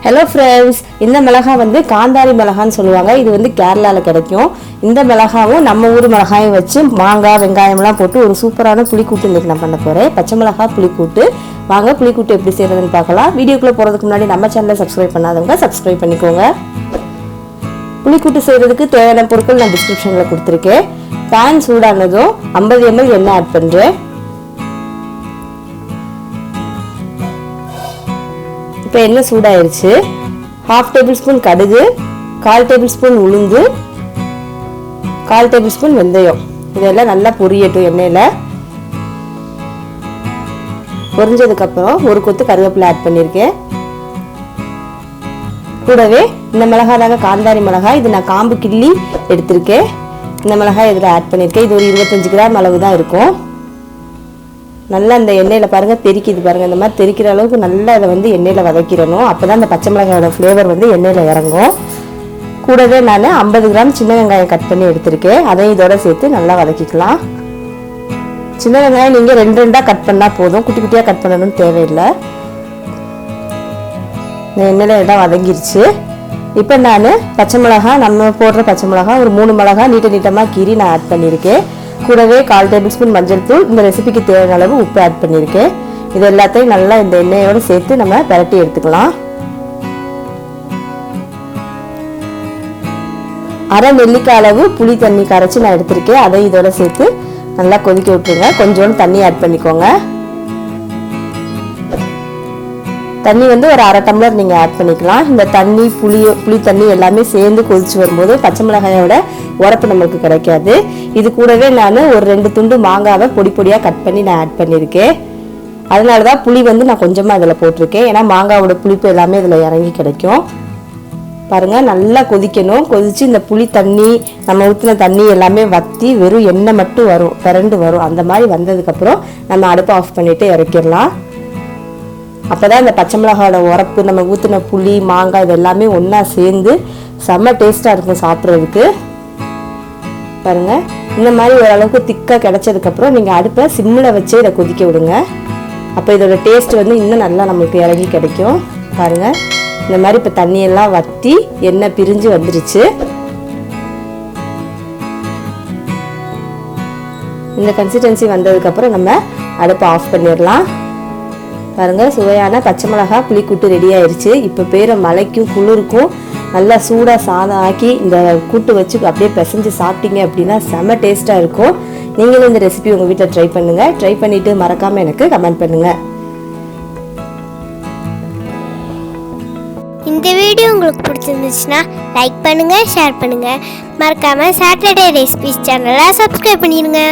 Hello friends, இந்த மிளகாய் வந்து காந்தாரி மிளகான்னு சொல்லுவாங்க. இது வந்து கேரளாவில் கிடைக்கும். இந்த மிளகாவும் நம்ம ஊர் மிளகாயும் வச்சு மாங்காய் வெங்காயம்லாம் போட்டு ஒரு சூப்பரான புளிக்கூட்டு இன்றைக்கி நான் பண்ண போகிறேன். பச்சை மிளகாய் புளிக்கூட்டு. வாங்க புளிக்கூட்டு எப்படி செய்கிறதுன்னு பார்க்கலாம். வீடியோக்குள்ளே போகிறதுக்கு முன்னாடி நம்ம சேனலை சப்ஸ்கிரைப் பண்ணாதவங்க சப்ஸ்கிரைப் பண்ணிக்கோங்க. புளிக்கூட்டு செய்கிறதுக்கு தேவையான பொருட்கள் நான் டிஸ்கிரிப்ஷனில் கொடுத்துருக்கேன். பேன் சூடானதும் 50 ml எண்ணெய் ஆட் பண்ணுறேன். இப்போ எண்ணெய் சூடாயிருச்சு. 1/2 டேபிள்ஸ்பூன் கடுகு, 1/4 டேபிள்ஸ்பூன் உளுந்து, 1/4 டேபிள்ஸ்பூன் வெந்தயம். இதெல்லாம் நல்லா பொரியட்டும். எண்ணெயில் பொரிஞ்சதுக்கப்புறம் ஒரு கொத்து கருவேப்பிலை ஆட் பண்ணியிருக்கேன். கூடவே இந்த மிளகாய் தாங்க காந்தாரி மிளகாய். இது நான் காம்பு கிள்ளி எடுத்திருக்கேன். இந்த மிளகாய் இதில் ஆட் பண்ணியிருக்கேன். இது ஒரு 25 கிராம் அளவு தான் இருக்கும். நல்லா இந்த எண்ணெயில் பாருங்கள் தெறிக்கிது பாருங்கள். இந்த மாதிரி தெறிக்கிற அளவுக்கு நல்லா இதை வந்து எண்ணெயில் வதக்கிடணும். அப்போ தான் இந்த பச்சை மிளகாயோட ஃப்ளேவர் வந்து எண்ணெயில் இறங்கும். கூடவே நான் 50 கிராம் சின்ன வெங்காயம் கட் பண்ணி எடுத்திருக்கேன். அதையும் இதோட சேர்த்து நல்லா வதக்கிக்கலாம். சின்ன வெங்காயம் நீங்கள் 2 கட் பண்ணால் போதும். குட்டி குட்டியாக கட் பண்ணணும்னு தேவையில்லை. இந்த எண்ணெயில் இடம் வதங்கிருச்சு. இப்போ நான் பச்சை மிளகாய், நம்ம போடுற பச்சை மிளகாய் ஒரு 3 மிளகாய் நீட்டமாக கீறி நான் ஆட் பண்ணியிருக்கேன். கூடவே 1/4 டேபிள்ஸ்பூன் மஞ்சள் தூள், இந்த ரெசிபிக்கு தேவையான அளவு உப்பு ஆட் பண்ணியிருக்கேன். இது எல்லாத்தையும் நல்லா இந்த எண்ணெயோடு சேர்த்து நம்ம பரட்டி எடுத்துக்கலாம். 1/2 நெல்லிக்காய் அளவு புளி தண்ணி கரைச்சி நான் எடுத்திருக்கேன். அதை இதோட சேர்த்து நல்லா கொதிக்க விட்டுருங்க. கொஞ்சோண்டு தண்ணி ஆட் பண்ணிக்கோங்க. தண்ணி வந்து ஒரு 1/2 டம்ளர் நீங்கள் ஆட் பண்ணிக்கலாம். இந்த தண்ணி புளி தண்ணி எல்லாமே சேர்ந்து கொதிச்சு வரும்போது பச்சை மிளகாயோட உரப்பு நம்மளுக்கு கிடைக்காது. இது கூடவே நான் ஒரு 2 துண்டு மாங்காவை பொடி பொடியாக கட் பண்ணி நான் ஆட் பண்ணியிருக்கேன். அதனால தான் புளி வந்து நான் கொஞ்சமாக இதில் போட்டிருக்கேன். ஏன்னா மாங்காவோட புளிப்பு எல்லாமே இதில் இறங்கி கிடைக்கும். பாருங்கள், நல்லா கொதிக்கணும். கொதித்து இந்த புளி தண்ணி நம்ம ஊற்றின தண்ணி எல்லாமே வற்றி வெறும் எண்ணெய் மட்டும் வரும், திரண்டு வரும். அந்த மாதிரி வந்ததுக்கப்புறம் நம்ம அடுப்பை ஆஃப் பண்ணிவிட்டு இறக்கிடலாம். அப்போ தான் இந்த பச்சை மிளகாயோட உரப்பு, நம்ம ஊற்றின புளி மாங்காய் இது எல்லாமே ஒன்றா சேர்ந்து செம்ம டேஸ்ட்டாக இருக்கும் சாப்பிட்றதுக்கு. பாருங்கள், இந்த மாதிரி ஓரளவுக்கு திக்காக கிடச்சதுக்கப்புறம் நீங்கள் அடுப்பை சிம்மில் வச்சு இதை கொதிக்க விடுங்க. அப்போ இதோட டேஸ்ட் வந்து இன்னும் நல்லா நம்மளுக்கு இறங்கி கிடைக்கும். பாருங்கள், இந்த மாதிரி இப்போ தண்ணியெல்லாம் வற்றி எண்ணெய் பிரிஞ்சு வந்துருச்சு. இந்த கன்சிஸ்டன்சி வந்ததுக்கப்புறம் நம்ம அடுப்பை ஆஃப் பண்ணிடலாம். பாருங்கள், சுவையான பச்சை மிளகாய் புளிக்கூட்டு ரெடி ஆயிடுச்சு. இப்போ பேர மழைக்கும் குளிருக்கும் நல்லா சூடாக சாதம் ஆக்கி இந்த கூட்டு வச்சு அப்படியே பிசைஞ்சு சாப்பிட்டீங்க அப்படின்னா செம்ம டேஸ்ட்டாக இருக்கும். நீங்களும் இந்த ரெசிபி உங்கள் வீட்டில் ட்ரை பண்ணுங்கள். ட்ரை பண்ணிவிட்டு மறக்காமல் எனக்கு கமெண்ட் பண்ணுங்கள். இந்த வீடியோ உங்களுக்கு பிடிச்சிருந்துச்சுன்னா லைக் பண்ணுங்கள், ஷேர் பண்ணுங்கள். மறக்காமல் சாட்டர்டே ரெசிபிஸ் சேனலை சப்ஸ்கிரைப் பண்ணிடுங்க.